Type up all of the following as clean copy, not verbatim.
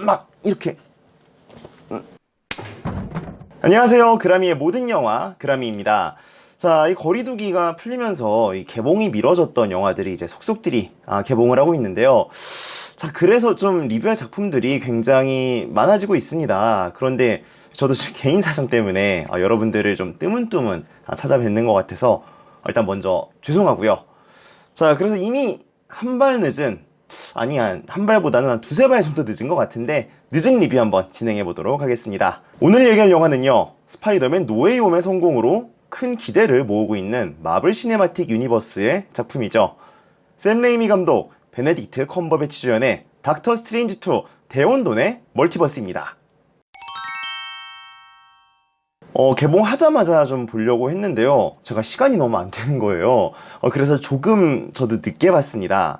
막 이렇게. 안녕하세요. 그라미의 모든 영화 그라미입니다. 자, 이 거리두기가 풀리면서 이 개봉이 미뤄졌던 영화들이 이제 속속들이 개봉을 하고 있는데요. 자, 그래서 좀 리뷰할 작품들이 굉장히 많아지고 있습니다. 그런데 저도 좀 개인 사정 때문에 여러분들을 좀 뜨문뜨문 찾아뵙는 것 같아서 일단 먼저 죄송하고요. 자, 그래서 이미 한 발 늦은, 한 발보다는 한 두세 발 정도 늦은 것 같은데 늦은 리뷰 한번 진행해 보도록 하겠습니다. 오늘 얘기할 영화는요, 스파이더맨 노웨이 홈의 성공으로 큰 기대를 모으고 있는 마블 시네마틱 유니버스의 작품이죠. 샘 레이미 감독, 베네딕트 컴버배치 주연의 닥터 스트레인지 2 대혼돈의 멀티버스입니다. 개봉하자마자 좀 보려고 했는데요. 제가 시간이 너무 안 되는 거예요. 그래서 조금 저도 늦게 봤습니다.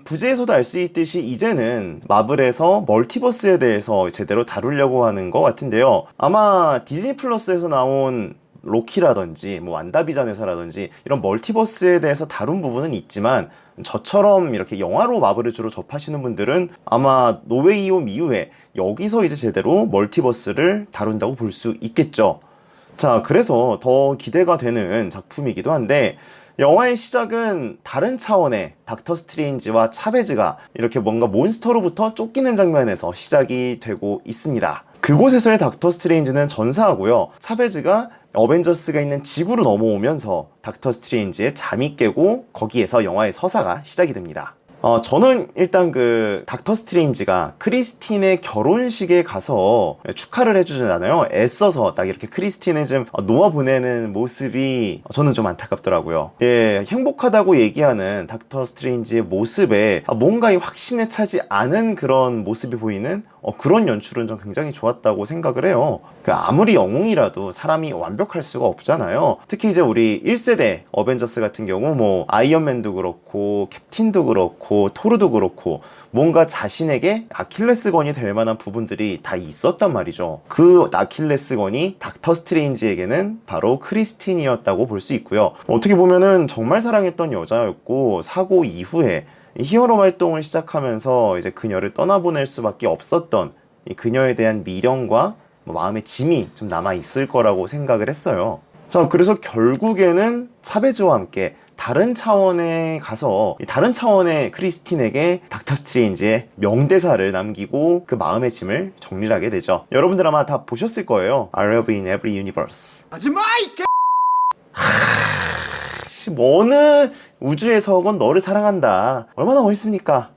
부제에서도 알 수 있듯이 이제는 마블에서 멀티버스에 대해서 제대로 다루려고 하는 것 같은데요. 아마 디즈니 플러스에서 나온 로키라든지 뭐 완다비전에서라든지 이런 멀티버스에 대해서 다룬 부분은 있지만 저처럼 이렇게 영화로 마블을 주로 접하시는 분들은 아마 노웨이 홈 이후에 여기서 이제 제대로 멀티버스를 다룬다고 볼 수 있겠죠. 자, 그래서 더 기대가 되는 작품이기도 한데, 영화의 시작은 다른 차원의 닥터 스트레인지와 차베즈가 이렇게 뭔가 몬스터로부터 쫓기는 장면에서 시작이 되고 있습니다. 그곳에서의 닥터 스트레인지는 전사하고요, 차베즈가 어벤져스가 있는 지구로 넘어오면서 닥터 스트레인지의 잠이 깨고 거기에서 영화의 서사가 시작이 됩니다. 저는 일단 그 닥터 스트레인지가 크리스틴의 결혼식에 가서 축하를 해주잖아요. 애써서 딱 이렇게 크리스틴을 좀 놓아보내는 모습이 저는 좀 안타깝더라고요. 예, 행복하다고 얘기하는 닥터 스트레인지의 모습에 뭔가 이 확신에 차지 않은 그런 모습이 보이는 그런 연출은 좀 굉장히 좋았다고 생각을 해요. 아무리 영웅이라도 사람이 완벽할 수가 없잖아요. 특히 이제 우리 1세대 어벤져스 같은 경우 뭐 아이언맨도 그렇고 캡틴도 그렇고 토르도 그렇고 뭔가 자신에게 아킬레스건이 될 만한 부분들이 다 있었단 말이죠. 그 아킬레스건이 닥터 스트레인지에게는 바로 크리스틴이었다고 볼 수 있고요. 어떻게 보면은 정말 사랑했던 여자였고 사고 이후에 히어로 활동을 시작하면서 이제 그녀를 떠나보낼 수밖에 없었던 이 그녀에 대한 미련과 마음의 짐이 좀 남아있을 거라고 생각을 했어요. 자, 그래서 결국에는 차베즈와 함께 다른 차원에 가서 다른 차원의 크리스틴에게 닥터 스트레인지의 명대사를 남기고 그 마음의 짐을 정리를 하게 되죠. 여러분들 아마 다 보셨을 거예요. I love in every universe. 하지마 이 개. 어느 우주에서건 너를 사랑한다. 얼마나 멋있습니까?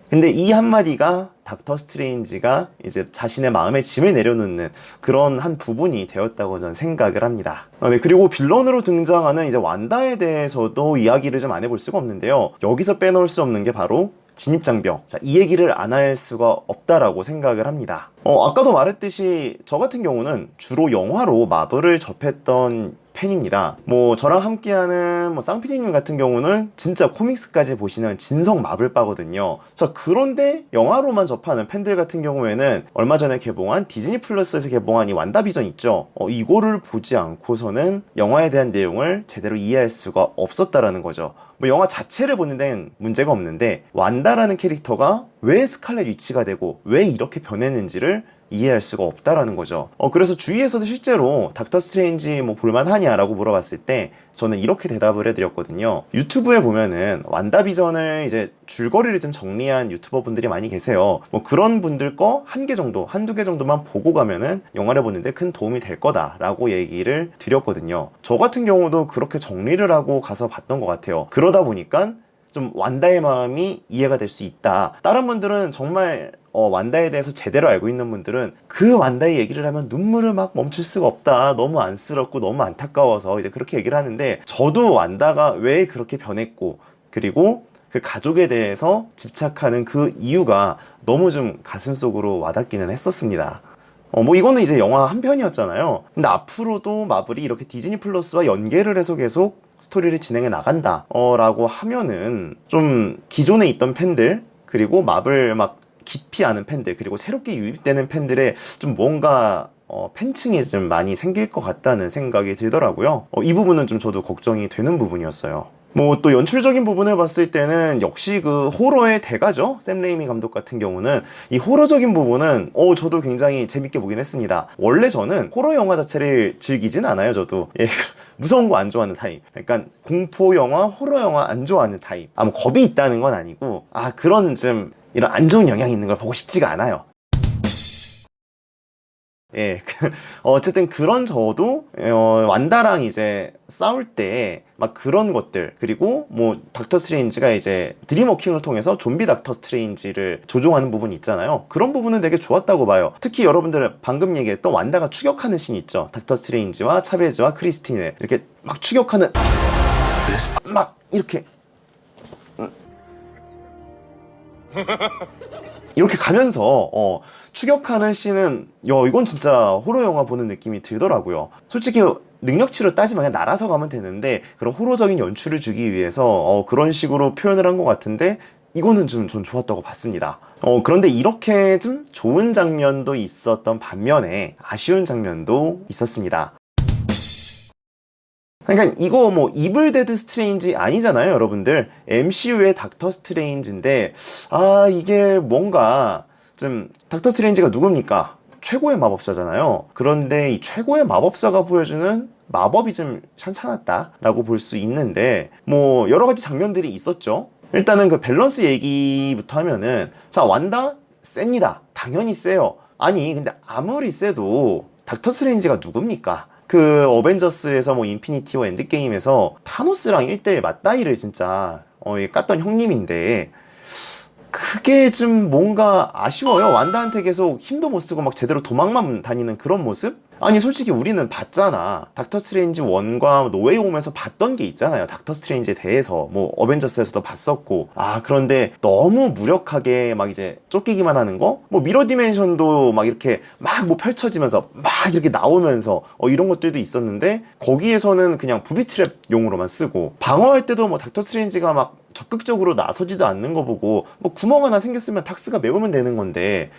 근데 이 한마디가 닥터 스트레인지가 이제 자신의 마음의 짐을 내려놓는 그런 한 부분이 되었다고 저는 생각을 합니다. 네, 그리고 빌런으로 등장하는 이제 완다에 대해서도 이야기를 좀 안 해볼 수가 없는데요. 여기서 빼놓을 수 없는 게 바로 진입장벽. 자, 이 얘기를 안 할 수가 없다라고 생각을 합니다. 아까도 말했듯이 저 같은 경우는 주로 영화로 마블을 접했던 팬입니다. 뭐 저랑 함께하는 쌍피디님 같은 경우는 진짜 코믹스까지 보시는 진성 마블빠거든요. 자, 그런데 영화로만 접하는 팬들 같은 경우에는 얼마 전에 개봉한 디즈니 플러스에서 개봉한 이 완다비전 있죠. 이거를 보지 않고서는 영화에 대한 내용을 제대로 이해할 수가 없었다라는 거죠. 뭐 영화 자체를 보는 데는 문제가 없는데 완다라는 캐릭터가 왜 스칼렛 위치가 되고 왜 이렇게 변했는지를 이해할 수가 없다라는 거죠. 그래서 주위에서도 실제로 닥터 스트레인지 뭐 볼만하냐라고 물어봤을 때 저는 이렇게 대답을 해드렸거든요. 유튜브에 보면은 완다비전을 이제 줄거리를 좀 정리한 유튜버 분들이 많이 계세요. 뭐 그런 분들 거 한 개 정도, 한두 개 정도만 보고 가면은 영화를 보는데 큰 도움이 될 거다라고 얘기를 드렸거든요. 저 같은 경우도 그렇게 정리를 하고 가서 봤던 것 같아요. 그러다 보니까 좀 완다의 마음이 이해가 될 수 있다. 다른 분들은 정말 완다에 대해서 제대로 알고 있는 분들은 그 완다의 얘기를 하면 눈물을 막 멈출 수가 없다. 너무 안쓰럽고 너무 안타까워서 이제 그렇게 얘기를 하는데, 저도 완다가 왜 그렇게 변했고 그리고 그 가족에 대해서 집착하는 그 이유가 너무 좀 가슴속으로 와닿기는 했었습니다. 뭐 이거는 이제 영화 한 편이었잖아요. 근데 앞으로도 마블이 이렇게 디즈니 플러스와 연계를 해서 계속 스토리를 진행해 나간다 라고 하면은 좀 기존에 있던 팬들, 그리고 마블 막 깊이 아는 팬들, 그리고 새롭게 유입되는 팬들의 좀 뭔가 팬층이 좀 많이 생길 것 같다는 생각이 들더라고요. 이 부분은 좀 저도 걱정이 되는 부분이었어요. 뭐 또 연출적인 부분을 봤을 때는 역시 그 호러의 대가죠. 샘 레이미 감독 같은 경우는 이 호러적인 부분은 저도 굉장히 재밌게 보긴 했습니다. 원래 저는 호러 영화 자체를 즐기진 않아요. 저도 무서운 거 안 좋아하는 타입. 약간 공포 영화, 호러 영화 안 좋아하는 타입. 뭐 겁이 있다는 건 아니고 그런 좀 이런 안 좋은 영향이 있는 걸 보고 싶지가 않아요. 어쨌든 그런 저도 완다랑 이제 싸울 때 막 그런 것들, 그리고 뭐 닥터 스트레인지가 이제 드림워킹을 통해서 좀비 닥터 스트레인지를 조종하는 부분이 있잖아요. 그런 부분은 되게 좋았다고 봐요. 특히 여러분들 방금 얘기했던 완다가 추격하는 씬 있죠. 닥터 스트레인지와 차베즈와 크리스틴을 이렇게 막 추격하는, 막 이렇게 이렇게 가면서 추격하는 씬은 이건 진짜 호러 영화 보는 느낌이 들더라고요. 솔직히 능력치로 따지면 그냥 날아서 가면 되는데 그런 호러적인 연출을 주기 위해서 그런 식으로 표현을 한 것 같은데 이거는 좀 전 좋았다고 봤습니다. 그런데 이렇게 좀 좋은 장면도 있었던 반면에 아쉬운 장면도 있었습니다. 그러니까 이거 뭐 이블 데드 스트레인지 아니잖아요, 여러분들. MCU의 닥터 스트레인지인데 이게 뭔가 좀 닥터 스트레인지가 누굽니까? 최고의 마법사잖아요. 그런데 이 최고의 마법사가 보여주는 마법이 좀 찬찬했다라고 볼 수 있는데 뭐 여러 가지 장면들이 있었죠. 일단은 그 밸런스 얘기부터 하면은 자, 완다 셉니다. 당연히 세요. 아니 근데 아무리 세도 닥터 스트레인지가 누굽니까? 그 어벤져스에서 뭐 인피니티 워 엔드게임에서 타노스랑 1대1 맞다이를 진짜 깠던 형님인데 그게 좀 뭔가 아쉬워요. 완다한테 계속 힘도 못 쓰고 막 제대로 도망만 다니는 그런 모습? 아니 솔직히 우리는 봤잖아. 닥터 스트레인지 1과 노웨이 홈에서 봤던 게 있잖아요. 닥터 스트레인지에 대해서 뭐 어벤져스에서도 봤었고 그런데 너무 무력하게 막 이제 쫓기기만 하는 거? 뭐 미러 디멘션도 막 이렇게 막 뭐 펼쳐지면서 막 이렇게 나오면서 이런 것들도 있었는데 거기에서는 그냥 부비트랩 용으로만 쓰고 방어할 때도 뭐 닥터 스트레인지가 막 적극적으로 나서지도 않는 거 보고 뭐 구멍 하나 생겼으면 닥스가 메우면 되는 건데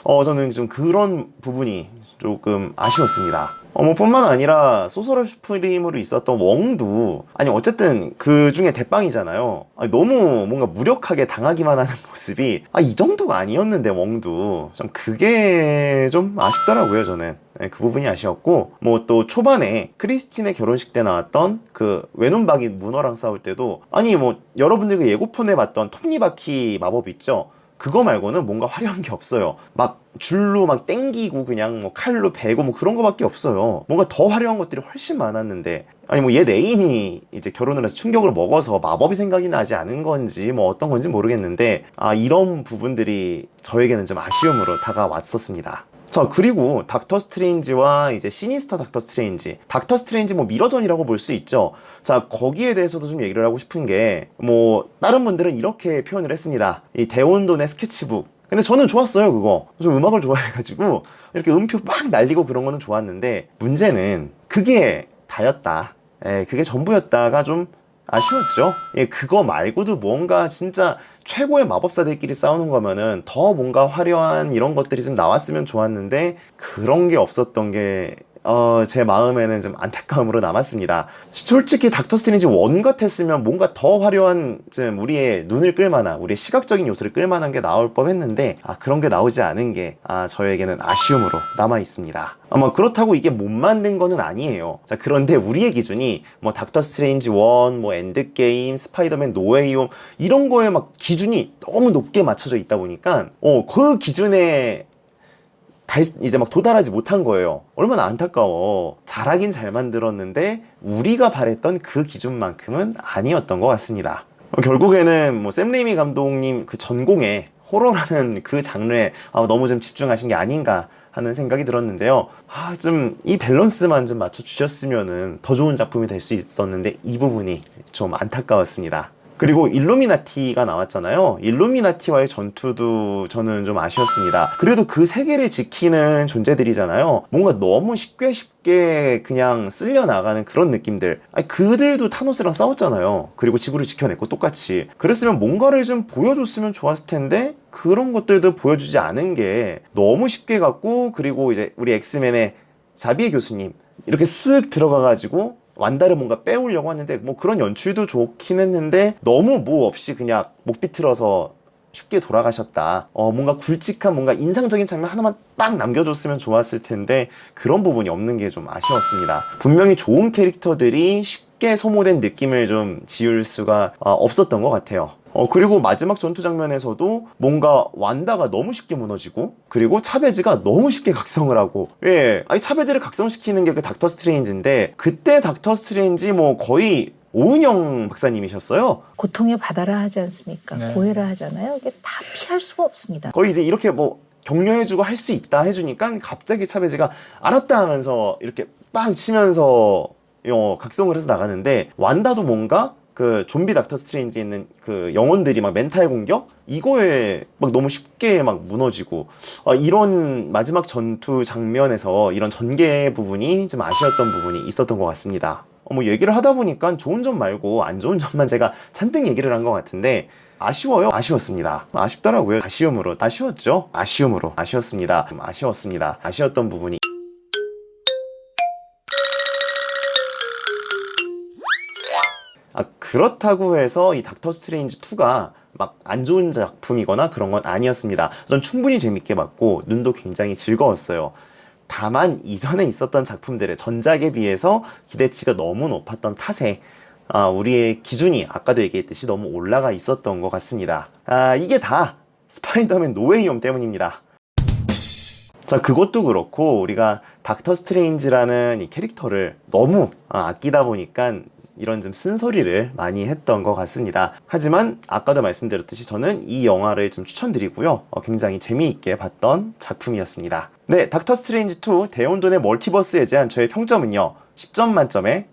저는 좀 그런 부분이 조금 아쉬웠습니다. 뭐 뿐만 아니라 소설의 슈프림으로 있었던 웡도 어쨌든 그 중에 대빵이잖아요. 너무 뭔가 무력하게 당하기만 하는 모습이 이 정도가 아니었는데 웡도 좀 그게 좀 아쉽더라고요. 저는 그 부분이 아쉬웠고 뭐 또 초반에 크리스틴의 결혼식 때 나왔던 그 외눈박이 문어랑 싸울 때도 뭐 여러분들 그 예고편에 봤던 톱니바퀴 마법 있죠? 그거 말고는 뭔가 화려한 게 없어요. 막 줄로 막 땡기고 그냥 뭐 칼로 베고 뭐 그런 거밖에 없어요. 뭔가 더 화려한 것들이 훨씬 많았는데 뭐 얘 애인이 이제 결혼을 해서 충격을 먹어서 마법이 생각이 나지 않은 건지 뭐 어떤 건지 모르겠는데 이런 부분들이 저에게는 좀 아쉬움으로 다가왔었습니다. 자, 그리고 닥터 스트레인지와 이제 시니스터 닥터 스트레인지 뭐 미러전이라고 볼 수 있죠. 자, 거기에 대해서도 좀 얘기를 하고 싶은 게 뭐 다른 분들은 이렇게 표현을 했습니다. 이 데온돈의 스케치북. 근데 저는 좋았어요, 그거. 좀 음악을 좋아해가지고 이렇게 음표 막 날리고 그런 거는 좋았는데 문제는 그게 다였다. 그게 전부였다가 좀 아쉬웠죠. 그거 말고도 뭔가 진짜 최고의 마법사들끼리 싸우는 거면은 더 뭔가 화려한 이런 것들이 좀 나왔으면 좋았는데 그런 게 없었던 게 제 마음에는 좀 안타까움으로 남았습니다. 솔직히 닥터 스트레인지 1 같았으면 뭔가 더 화려한 좀 우리의 눈을 끌만한 우리의 시각적인 요소를 끌만한 게 나올 법했는데 그런 게 나오지 않은 게 저에게는 아쉬움으로 남아 있습니다. 그렇다고 이게 못 만든 거는 아니에요. 자, 그런데 우리의 기준이 뭐 닥터 스트레인지 1, 뭐 엔드게임, 스파이더맨 노웨이 홈 이런 거에 막 기준이 너무 높게 맞춰져 있다 보니까 그 기준에 이제 막 도달하지 못한 거예요. 얼마나 안타까워. 잘하긴 잘 만들었는데 우리가 바랬던 그 기준만큼은 아니었던 것 같습니다. 결국에는 뭐 샘 레이미 감독님 그 전공에 호러라는 그 장르에 너무 좀 집중하신 게 아닌가 하는 생각이 들었는데요. 좀 이 밸런스만 좀 맞춰주셨으면은 더 좋은 작품이 될 수 있었는데 이 부분이 좀 안타까웠습니다. 그리고 일루미나티가 나왔잖아요. 일루미나티와의 전투도 저는 좀 아쉬웠습니다. 그래도 그 세계를 지키는 존재들이잖아요. 뭔가 너무 쉽게 그냥 쓸려 나가는 그런 느낌들. 그들도 타노스랑 싸웠잖아요. 그리고 지구를 지켜냈고 똑같이. 그랬으면 뭔가를 좀 보여줬으면 좋았을 텐데 그런 것들도 보여주지 않은 게 너무 쉽게 갔고, 그리고 이제 우리 엑스맨의 자비의 교수님 이렇게 쓱 들어가가지고 완다를 뭔가 빼오려고 하는데 뭐 그런 연출도 좋긴 했는데 너무 뭐 없이 그냥 목 비틀어서 쉽게 돌아가셨다. 뭔가 굵직한 뭔가 인상적인 장면 하나만 딱 남겨줬으면 좋았을 텐데 그런 부분이 없는 게 좀 아쉬웠습니다. 분명히 좋은 캐릭터들이 쉽게 소모된 느낌을 좀 지울 수가 없었던 것 같아요. 그리고 마지막 전투 장면에서도 뭔가 완다가 너무 쉽게 무너지고 그리고 차베즈가 너무 쉽게 각성을 하고 아니 차베즈를 각성시키는 게 그 닥터 스트레인지인데 그때 닥터 스트레인지 뭐 거의 오은영 박사님이셨어요. 고통의 바다라 하지 않습니까? 네. 고해라 하잖아요. 이게 다 피할 수가 없습니다. 거의 이제 이렇게 뭐 격려해주고 할 수 있다 해주니까 갑자기 차베즈가 알았다 하면서 이렇게 빵 치면서 각성을 해서 나가는데 완다도 뭔가 그 좀비 닥터 스트레인지에 있는 그 영혼들이 막 멘탈 공격? 이거에 막 너무 쉽게 막 무너지고 이런 마지막 전투 장면에서 이런 전개 부분이 좀 아쉬웠던 부분이 있었던 것 같습니다. 뭐 얘기를 하다 보니까 좋은 점 말고 안 좋은 점만 제가 잔뜩 얘기를 한 것 같은데 아쉬워요. 아쉬웠습니다. 아쉽더라고요. 아쉬웠죠. 아쉬웠습니다. 아쉬웠던 부분이 그렇다고 해서 이 닥터 스트레인지 2가 막 안 좋은 작품이거나 그런 건 아니었습니다. 전 충분히 재밌게 봤고 눈도 굉장히 즐거웠어요. 다만 이전에 있었던 작품들의 전작에 비해서 기대치가 너무 높았던 탓에 우리의 기준이 아까도 얘기했듯이 너무 올라가 있었던 것 같습니다. 이게 다 스파이더맨 노웨이홈 때문입니다. 자, 그것도 그렇고 우리가 닥터 스트레인지라는 이 캐릭터를 너무 아끼다 보니까 이런 좀 쓴소리를 많이 했던 것 같습니다. 하지만 아까도 말씀드렸듯이 저는 이 영화를 좀 추천드리고요. 굉장히 재미있게 봤던 작품이었습니다. 네, 닥터 스트레인지 2 대혼돈의 멀티버스에 대한 저의 평점은요 10점 만점에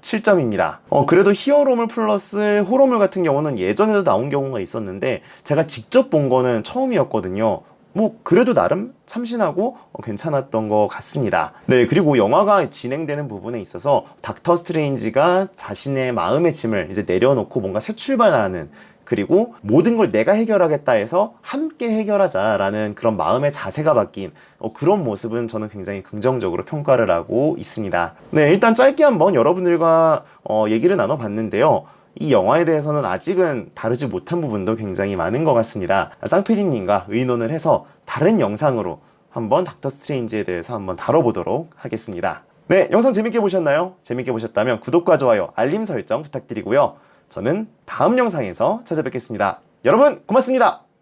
7점입니다. 그래도 히어로물 플러스 호러물 같은 경우는 예전에도 나온 경우가 있었는데 제가 직접 본 거는 처음이었거든요. 뭐 그래도 나름 참신하고 괜찮았던 것 같습니다. 네, 그리고 영화가 진행되는 부분에 있어서 닥터 스트레인지가 자신의 마음의 짐을 이제 내려놓고 뭔가 새 출발하는, 그리고 모든 걸 내가 해결하겠다 해서 함께 해결하자라는 그런 마음의 자세가 바뀐 그런 모습은 저는 굉장히 긍정적으로 평가를 하고 있습니다. 네, 일단 짧게 한번 여러분들과 얘기를 나눠봤는데요. 이 영화에 대해서는 아직은 다루지 못한 부분도 굉장히 많은 것 같습니다. 쌍PD님과 의논을 해서 다른 영상으로 한번 닥터 스트레인지에 대해서 한번 다뤄보도록 하겠습니다. 네, 영상 재밌게 보셨나요? 재밌게 보셨다면 구독과 좋아요, 알림 설정 부탁드리고요. 저는 다음 영상에서 찾아뵙겠습니다. 여러분 고맙습니다.